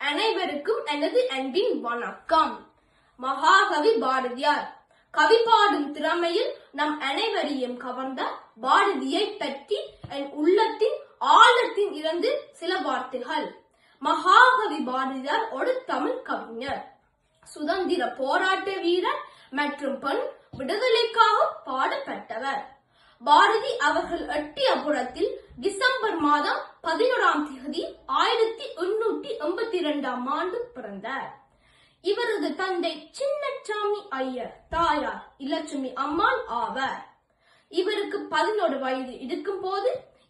அனைவருக்கும் எனது அன்பின் வணக்கம். மகாகவி பாரதியார். கவி பாடும் திறமையில் நம் அனைவரையும் கவர்ந்த பாரதியை பற்றி என் உள்ளத்தின் ஆழத்தின் இருந்து சில வார்த்தைகள். மகாகவி பாரதியார் ஒரு தமிழ் கவிஞர், சுதந்திர போராட்ட வீரர் மற்றும் பெண் விடுதலைக்காக பாடுபட்டவர். பாரதி அவர்கள் எட்டியபுரத்தில் டிசம்பர் மாதம் 11 1882 பிறந்தார். இவரது தந்தை சின்னசாமி ஐயர், தாயார் இலட்சுமி அம்மாள் ஆவர். இவருக்கு 11 வயது இருக்கும் போது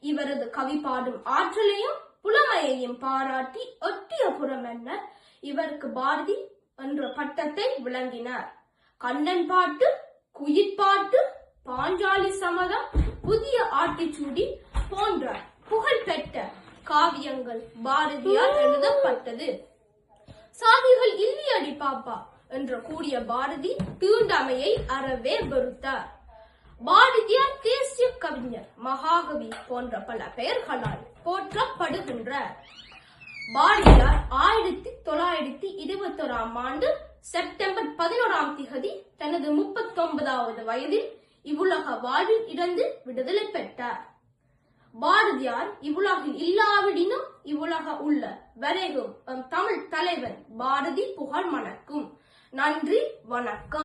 இவரது கவி பாடும் ஆற்றலையும் புலமையையும் பாராட்டி எட்டியபுரம் என்ன இவருக்கு பாரதி என்ற பட்டத்தை விளங்கினார். கண்ணன் பாட்டு, குயிற்பாட்டு, பாஞ்சாலி சமதம், புதிய ஆட்டிச்சூடி போன்ற புகழ்பெற்ற காவியங்கள் பாரதியார் எழுதப்பட்டது. சாதிகள் இல்லியடி பாப்பா என்று கூறிய பாரதி தீண்டாமையை அறவே வெறுத்தார். பாரதியார் தேசிய கவிஞர், மகாகவி போன்ற பல பெயர்களால் போற்றப்படுகின்றார். பாரதியார் 1921 செப்டம்பர் 11 தனது 39வது வயதில் இவ்வுலக வாழ்வில் இருந்து விடுதலை பெற்றார். பாரதியார் இவ்வுலகில் இல்லாவிடினும் இவ்வுலக உள்ள வரைகும் தமிழ் தலைவன் பாரதி புகழ் மணக்கும். நன்றி, வணக்கம்.